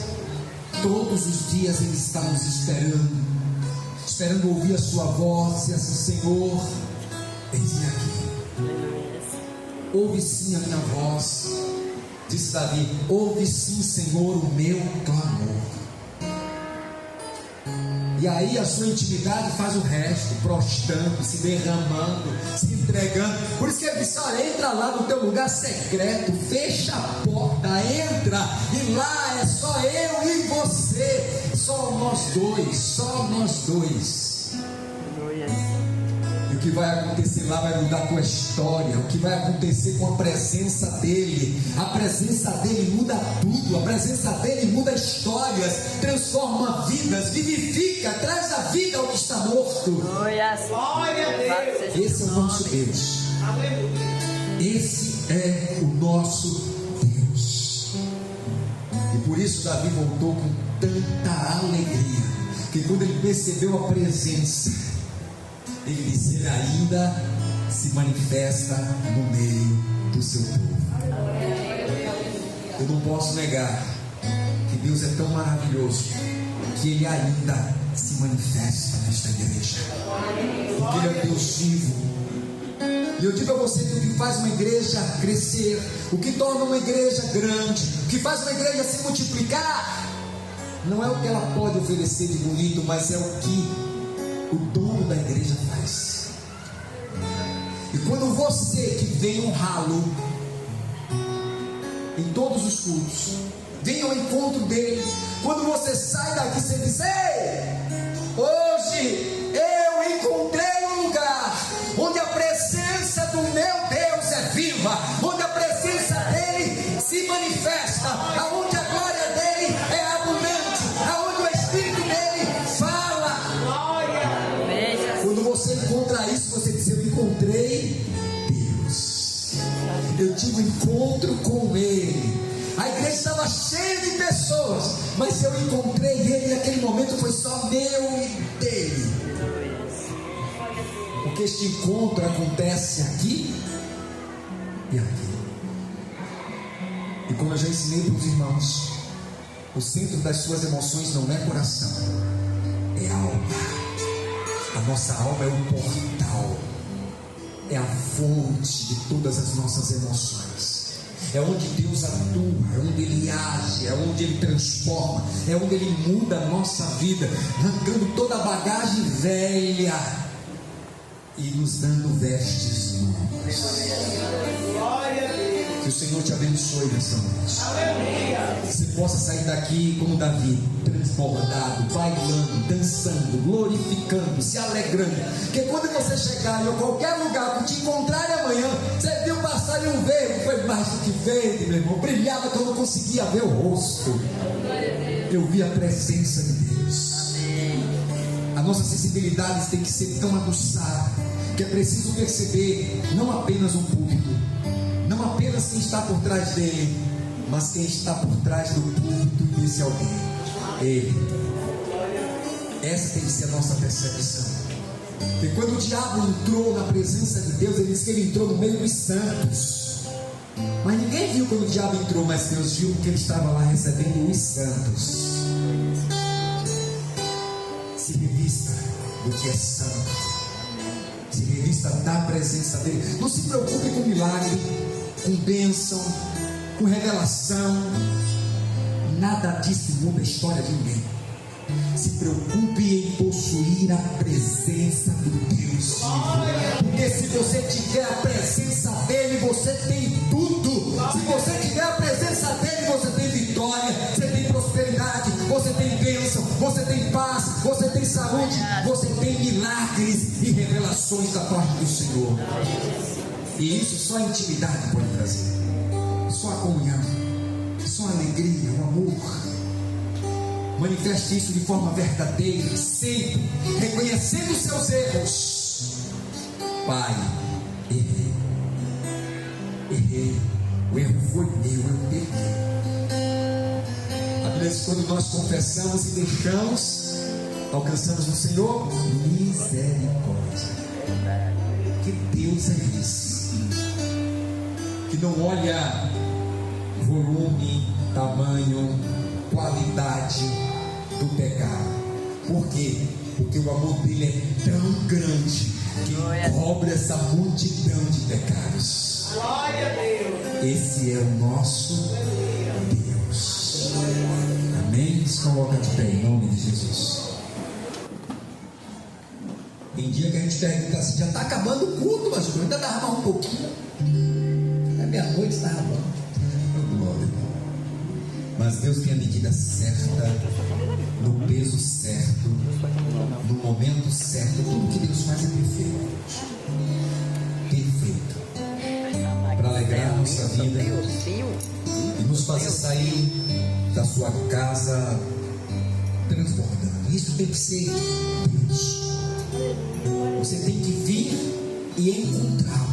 S1: Todos os dias ele está nos esperando ouvir a sua voz e assim: Senhor, eis-me aqui. Ouve sim a minha voz, disse Davi. Ouve sim, Senhor, o meu clamor. E aí a sua intimidade faz o resto, prostrando, se derramando, se entregando. Por isso que ele disse: olha, entra lá no teu lugar secreto, fecha a porta, entra, e lá é só eu e você, só nós dois. E o que vai acontecer lá vai mudar a tua história. O que vai acontecer com a presença dele? A presença dele muda tudo. A presença dele muda histórias, transforma vidas, vivifica, traz a vida ao que está morto. Esse é o nosso Deus. Esse é o nosso Deus. E por isso Davi voltou com tanta alegria, que quando ele percebeu a presença, ele disse: ele ainda se manifesta no meio do seu povo. Eu não posso negar que Deus é tão maravilhoso que ele ainda se manifesta nesta igreja, porque ele é Deus vivo. E eu digo a você que o que faz uma igreja crescer, o que torna uma igreja grande, o que faz uma igreja se multiplicar, não é o que ela pode oferecer de bonito, mas é o que o dono da igreja faz. E quando você que vem honrá-lo em todos os cultos, vem ao encontro dele, quando você sai daqui, você diz: ei, hoje eu encontrei um lugar onde a presença do meu Deus é viva, onde a presença dele se manifesta, aonde a glória dele é abundante, aonde o Espírito dele fala. Quando você encontra isso, você diz: eu encontrei Deus. eu tive um encontro com Ele. A igreja estava cheia de pessoas, mas eu encontrei Ele e aquele momento foi só meu e dele. Porque este encontro acontece aqui e aqui. E como eu já ensinei para os irmãos, o centro das suas emoções não é coração, é alma. A nossa alma é o portal, é a fonte de todas as nossas emoções. É onde Deus atua, é onde Ele age, é onde Ele transforma, é onde Ele muda a nossa vida, arrancando toda a bagagem velha e nos dando vestes novas. Que o Senhor te abençoe nessa noite. Que você possa sair daqui como Davi, transbordado, bailando, dançando, glorificando, se alegrando. Porque quando você chegar em qualquer lugar que te encontrar amanhã, você viu um passarinho verde, foi mais do que verde, meu irmão. Brilhava que eu não conseguia ver o rosto. Eu vi a presença de Deus. A nossa sensibilidade tem que ser tão aguçada que é preciso perceber não apenas um púlpito, não apenas quem está por trás dele, mas quem está por trás do púlpito desse alguém, Ele. Essa tem que ser a nossa percepção. E quando o diabo entrou na presença de Deus, ele disse que ele entrou no meio dos santos. Mas ninguém viu quando o diabo entrou, mas Deus viu que ele estava lá recebendo os santos. Se revista do que é santo. Se revista da presença dele. Não se preocupe com milagre, com bênção, com revelação. Nada disso muda a história de ninguém. Se preocupe em possuir a presença do Deus vivo. Porque se você tiver a presença dele, você tem tudo. Se você tiver a presença dele, você tem vitória, você tem prosperidade, você tem bênção, você tem paz, você tem saúde, você tem milagres e revelações da parte do Senhor. E isso só a intimidade pode trazer. Só a comunhão, só a alegria, o amor. Manifeste isso de forma verdadeira, sempre reconhecendo os seus erros. Pai, errei, o erro foi meu, eu pequei. A Bíblia diz que quando nós confessamos e deixamos, alcançamos no Senhor misericórdia. Que Deus é esse? Que não olha volume, tamanho, qualidade do pecado. Por quê? Porque o amor dele é tão grande que cobre essa multidão de pecados. Glória a Deus. Esse é o nosso Deus. Amém? Se coloca de pé em nome de Jesus. Tem dia que a gente pergunta assim: já está acabando o culto, mas ainda dá mais um pouquinho. É meia-noite, está acabando. Mas Deus tem a medida certa, no peso certo, no momento certo. Tudo que Deus faz é perfeito. Perfeito. Para alegrar a nossa vida e nos fazer sair da sua casa transbordando. Isso tem que ser Deus. Você tem que vir e encontrá-lo.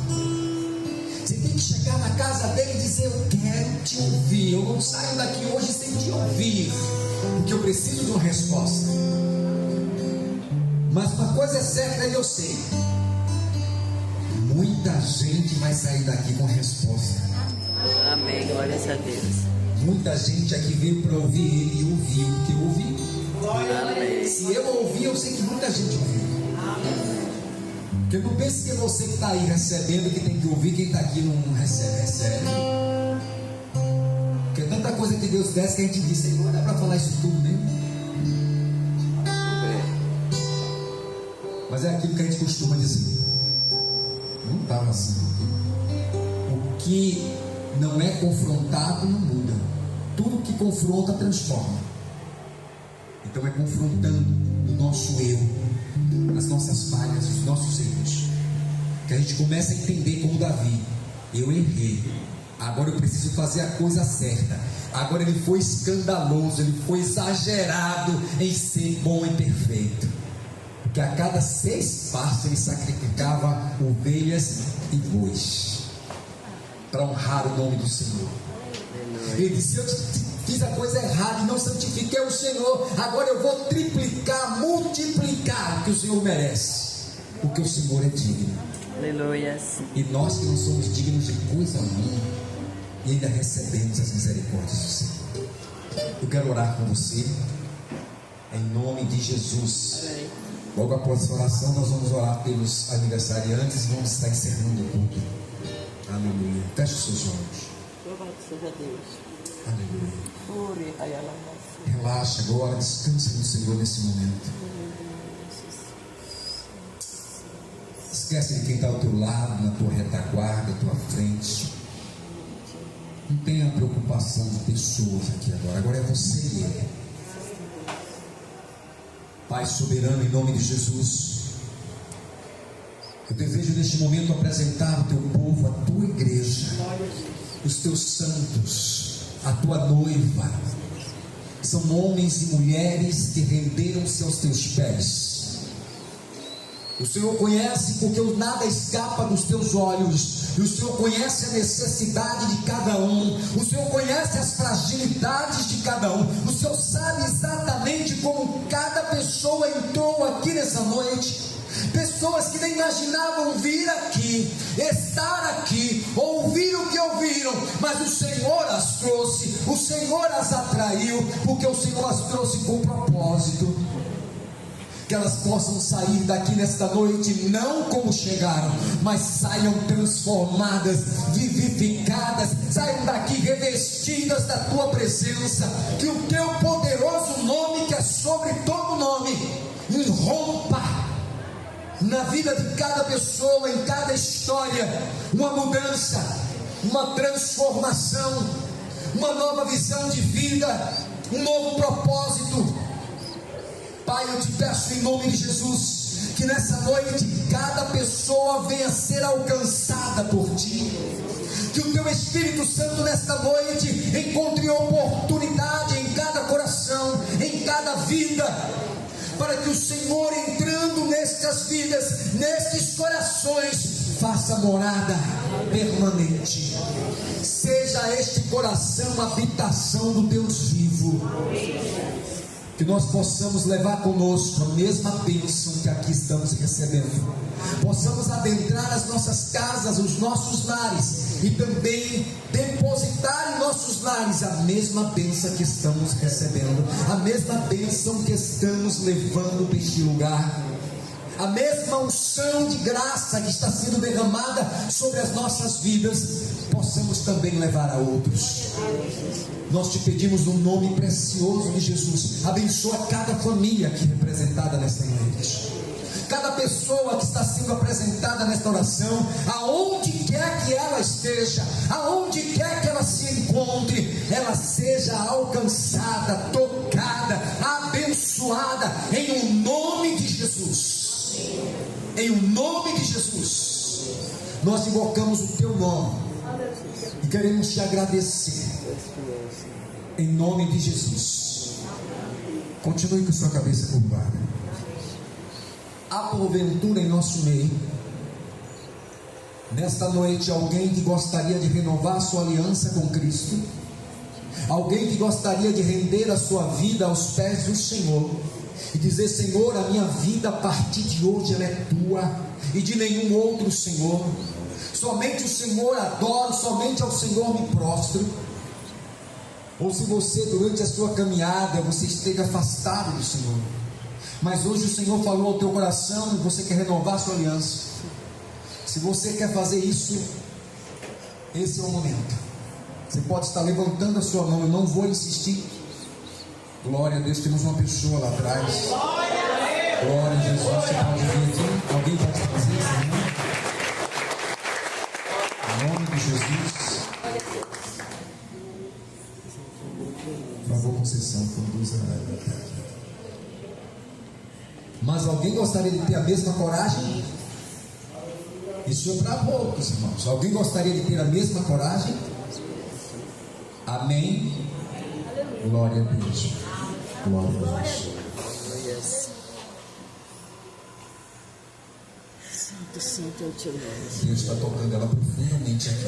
S1: Você tem que chegar na casa dele e dizer: eu quero te ouvir. Eu não saio daqui hoje sem te ouvir, porque eu preciso de uma resposta. Mas uma coisa é certa e eu sei: muita gente vai sair daqui com resposta.
S2: Amém, glória a Deus.
S1: Muita gente aqui veio para ouvir ele e ouviu o que eu ouvi.
S2: Amém.
S1: Se eu ouvir, eu sei que muita gente ouviu. Porque não pense que é você que está aí recebendo que tem que ouvir, quem está aqui não recebe. Porque é tanta coisa que Deus desce que a gente diz: Senhor, não é para falar isso tudo mesmo? Mas é aquilo que a gente costuma dizer. Não estava assim. O que não é confrontado não muda. Tudo que confronta transforma. Então é confrontando o nosso erro, as nossas falhas, os nossos erros, que a gente começa a entender como Davi: eu errei, agora eu preciso fazer a coisa certa. Agora ele foi escandaloso, ele foi exagerado em ser bom e perfeito, porque a cada 6 passos ele sacrificava ovelhas e bois. para honrar o nome do Senhor. Ele disse: eu fiz a coisa errada e não santifiquei o Senhor, agora eu vou triplicar, multiplicar o que o Senhor merece, porque o Senhor é digno.
S2: Aleluia.
S1: E nós que não somos dignos de coisa alguma, e ainda recebemos as misericórdias do Senhor. Eu quero orar com você, em nome de Jesus. Logo após essa oração, nós vamos orar pelos aniversariantes e vamos estar encerrando o culto. Aleluia. Feche os seus olhos.
S2: Louvado seja Deus.
S1: Aleluia. Relaxa agora, descansa no Senhor nesse momento. Esquece de quem está ao teu lado, na tua retaguarda, à tua frente. Não tenha preocupação de pessoas aqui agora. Agora é você e ele. Pai soberano, em nome de Jesus, eu desejo neste momento apresentar o teu povo, a tua igreja, os teus santos, a tua noiva. São homens e mulheres que renderam-se aos teus pés. O Senhor conhece, porque nada escapa dos teus olhos. E o Senhor conhece a necessidade de cada um. O Senhor conhece as fragilidades de cada um. O Senhor sabe exatamente como cada pessoa entrou aqui nessa noite. Pessoas que nem imaginavam vir aqui, estar aqui, ouvir o que ouviram, mas o Senhor as trouxe, o Senhor as atraiu, porque o Senhor as trouxe com propósito. Que elas possam sair daqui nesta noite não como chegaram, mas saiam transformadas, vivificadas, saiam daqui revestidas da tua presença. Que o teu poderoso nome, que é sobre todo nome, irrompa na vida de cada pessoa, em cada história, uma mudança, uma transformação, uma nova visão de vida, um novo propósito. Pai, eu te peço em nome de Jesus, que nessa noite cada pessoa venha ser alcançada por ti. Que o teu Espírito Santo nesta noite encontre oportunidade em cada coração, em cada vida, para que o Senhor, entrando nestas vidas, nestes corações, faça morada permanente. Seja este coração habitação do Deus vivo. Que nós possamos levar conosco a mesma bênção que aqui estamos recebendo. Possamos adentrar as nossas casas, os nossos lares, e também depositar em nossos lares a mesma bênção que estamos recebendo, a mesma bênção que estamos levando deste lugar, a mesma unção de graça que está sendo derramada sobre as nossas vidas, possamos também levar a outros. Nós te pedimos no nome precioso de Jesus, abençoa cada família aqui representada nesta noite, cada pessoa que está sendo apresentada nesta oração, aonde quer que ela esteja, aonde quer que ela se encontre, ela seja alcançada, tocada, abençoada, em o nome de Jesus. Em o nome de Jesus, nós invocamos o teu nome e queremos te agradecer. Em nome de Jesus. Continue com sua cabeça curvada. Há porventura em nosso meio, nesta noite, alguém que gostaria de renovar sua aliança com Cristo, alguém que gostaria de render a sua vida aos pés do Senhor e dizer: Senhor, a minha vida a partir de hoje ela é tua e de nenhum outro, Senhor. Somente o Senhor adoro, somente ao Senhor me prostro. Ou se você durante a sua caminhada você esteve afastado do Senhor, mas hoje o Senhor falou ao teu coração e você quer renovar a sua aliança. Se você quer fazer isso, esse é o momento. Você pode estar levantando a sua mão, eu não vou insistir. Glória a Deus, temos uma pessoa lá atrás. Glória a Jesus, você pode vir aqui. Alguém pode fazer isso? Em nome de Jesus. Por favor, concessão, conduza a. Mas alguém gostaria de ter a mesma coragem? Isso é para poucos, irmãos. Alguém gostaria de ter a mesma coragem? Amém? Glória a Deus. Glória a Deus.
S2: Espírito Santo, eu te louvo.
S1: Deus está tocando ela profundamente aqui.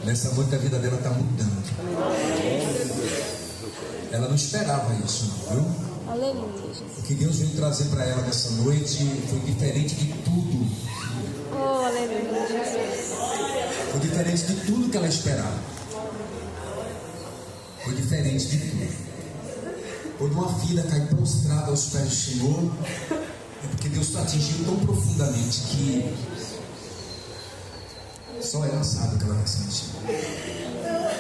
S1: Nessa noite a vida dela está mudando. Ela não esperava isso, não, viu?
S2: Aleluia, Jesus.
S1: O que Deus veio trazer para ela nessa noite foi diferente de tudo.
S2: Oh, aleluia, Jesus.
S1: Foi diferente de tudo que ela esperava. Foi diferente de tudo. Quando uma filha cai prostrada aos pés do Senhor, é porque Deus está atingindo tão profundamente que só ela sabe o que ela vai sentir.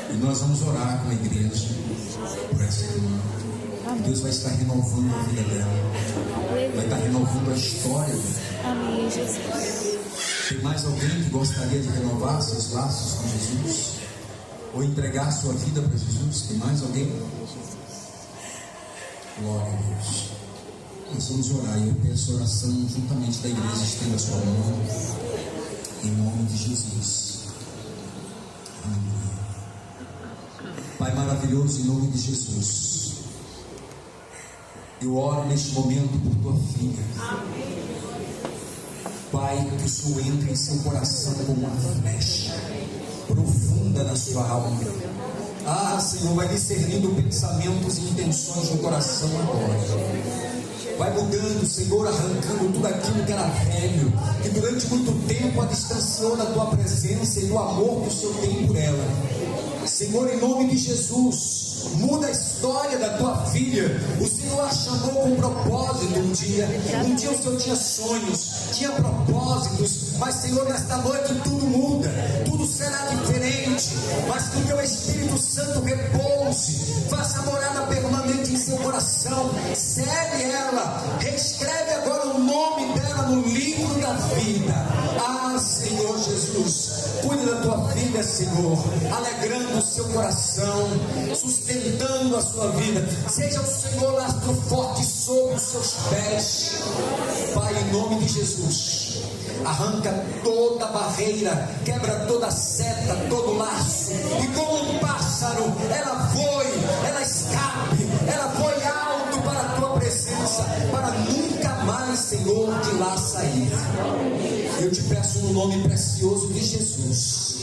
S1: E nós vamos orar com a igreja por essa irmã. Deus vai estar renovando a vida dela, vai estar renovando a história dela.
S2: Amém, Jesus.
S1: Tem mais alguém que gostaria de renovar seus laços com Jesus? Ou entregar sua vida para Jesus? Tem mais alguém? Glória a Deus. Nós vamos orar e eu peço oração juntamente da igreja. Estenda a sua mão em nome de Jesus. Amém. Pai maravilhoso, em nome de Jesus, eu oro neste momento por tua filha. Pai, que o Senhor entre em seu coração como uma flecha profunda na sua alma. Ah, Senhor, vai discernindo pensamentos e intenções do coração agora. Vai mudando, Senhor, arrancando tudo aquilo que era velho, que durante muito tempo a distanciou da tua presença e do amor que o Senhor tem por ela. Senhor, em nome de Jesus, muda a história da tua filha. O Senhor a chamou com propósito um dia o Senhor tinha sonhos, tinha propósitos, mas Senhor, nesta noite tudo muda, tudo será diferente, mas que o teu Espírito Santo repouse, faça morada permanente em seu coração, segue ela, reescreve agora o nome dela no livro da vida. Ah, Senhor Jesus, cuide da tua filha, Senhor, alegrando o seu coração, sustentando a sua vida. Seja o Senhor lastro forte sobre os seus pés. Pai, em nome de Jesus, arranca toda barreira, quebra toda seta, todo laço, e como um pássaro ela voe, ela escape, ela voe alto para a tua presença, para nunca mais, Senhor, de lá sair. Eu te peço no nome precioso de Jesus,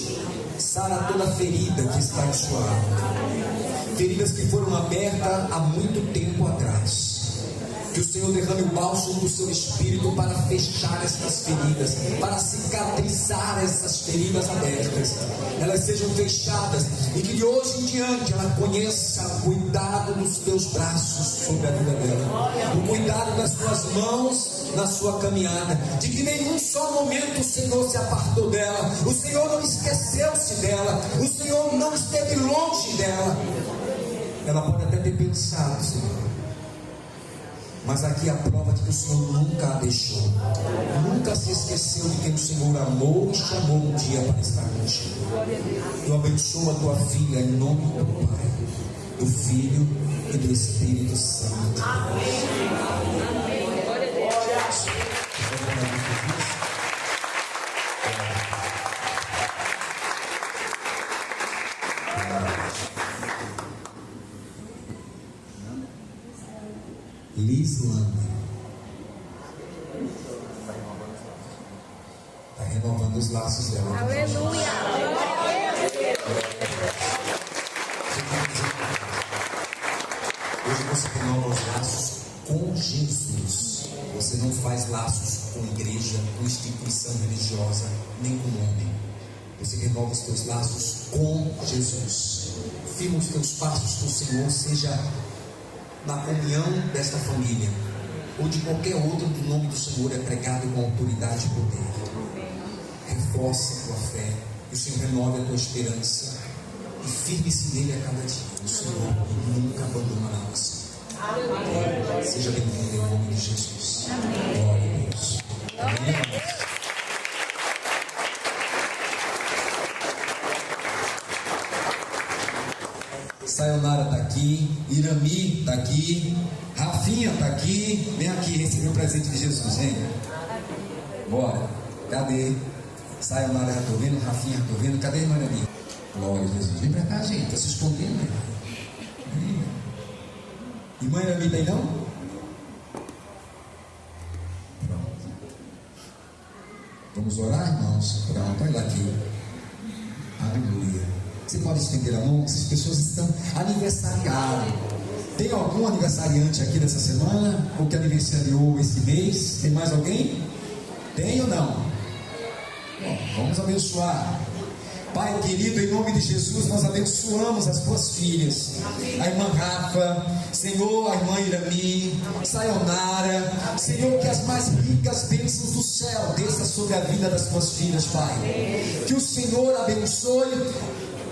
S1: sara toda ferida que está em sua alma, feridas que foram abertas há muito tempo atrás. Que o Senhor derrame o bálsamo do seu Espírito para fechar estas feridas, para cicatrizar essas feridas abertas, elas sejam fechadas, e que de hoje em diante ela conheça o cuidado dos teus braços sobre a vida dela, o cuidado das tuas mãos na sua caminhada, de que nenhum só momento o Senhor se apartou dela, o Senhor não esqueceu-se dela, o Senhor não esteve longe dela. Ela pode até ter pensado, Senhor, mas aqui é a prova de que o Senhor nunca a deixou, nunca se esqueceu de quem o Senhor amou e chamou um dia para estar contigo. Eu abençoo a tua filha em nome do Pai, do Filho e do Espírito Santo. Lislane está renovando os laços dela.
S2: Aleluia.
S1: Hoje você renova os laços com Jesus. Você não faz laços com igreja, com instituição religiosa, nem com homem. Você renova os teus laços com Jesus. Firma os teus passos com o Senhor, seja na comunhão desta família ou de qualquer outro, do nome do Senhor é pregado com autoridade e poder. Reforce a tua fé, que o Senhor renove a tua esperança e firme-se nele a cada dia. O Senhor nunca abandonará você. Seja bem-vindo em nome de Jesus. Glória a Deus. Amém. Sayonara está aqui, Irami está aqui, Rafinha está aqui. Vem aqui receber o presente de Jesus, vem. Bora. Cadê? Sayonara, já estou vendo, Rafinha, estou vendo. Cadê a irmã Irami? Glória a Jesus. Vem para cá, gente. Está se escondendo, né? Irmã Irami está aí não? Pronto. Vamos orar, irmãos? Pronto, olha aqui. Aleluia. Você pode estender a mão? Essas pessoas estão aniversariando. Tem algum aniversariante aqui dessa semana? Ou que aniversariou esse mês? Tem mais alguém? Tem ou não? Bom, vamos abençoar. Pai querido, em nome de Jesus, nós abençoamos as tuas filhas, a irmã Rafa, Senhor, a irmã Irami, Sayonara, Senhor, que as mais ricas bênçãos do céu desça sobre a vida das tuas filhas, Pai. Que o Senhor abençoe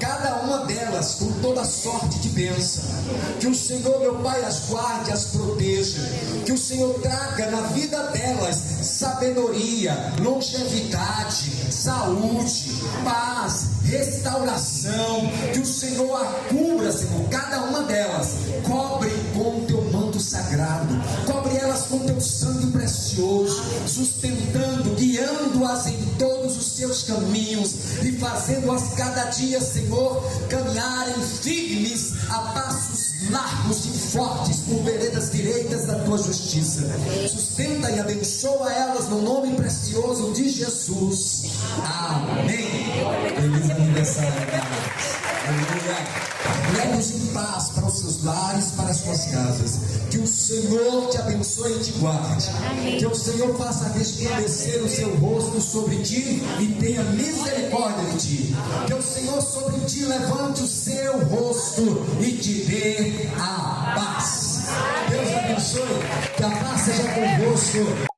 S1: cada uma delas com toda sorte de bênção. Que o Senhor, meu Pai, as guarde, as proteja. Que o Senhor traga na vida delas sabedoria, longevidade, saúde, paz, restauração. Que o Senhor a cubra, Senhor, cada uma delas. Cobre com o teu manto sagrado. Cobre elas com teu sangue precioso, sustentando, guiando-as em todos os seus caminhos e fazendo-as cada dia, Senhor, caminharem firmes a passos largos e fortes por veredas direitas da tua justiça. Sustenta e abençoa elas no nome precioso de Jesus. Amém. Feliz aniversário. Aleluia. Leve-os em paz para os seus lares, para as suas casas. Que o Senhor te abençoe e te guarde. Amém. Que o Senhor faça resplandecer o seu rosto sobre ti e tenha misericórdia de ti. Que o Senhor sobre ti levante o seu rosto e te dê a paz. Deus abençoe. Que a paz seja convosco.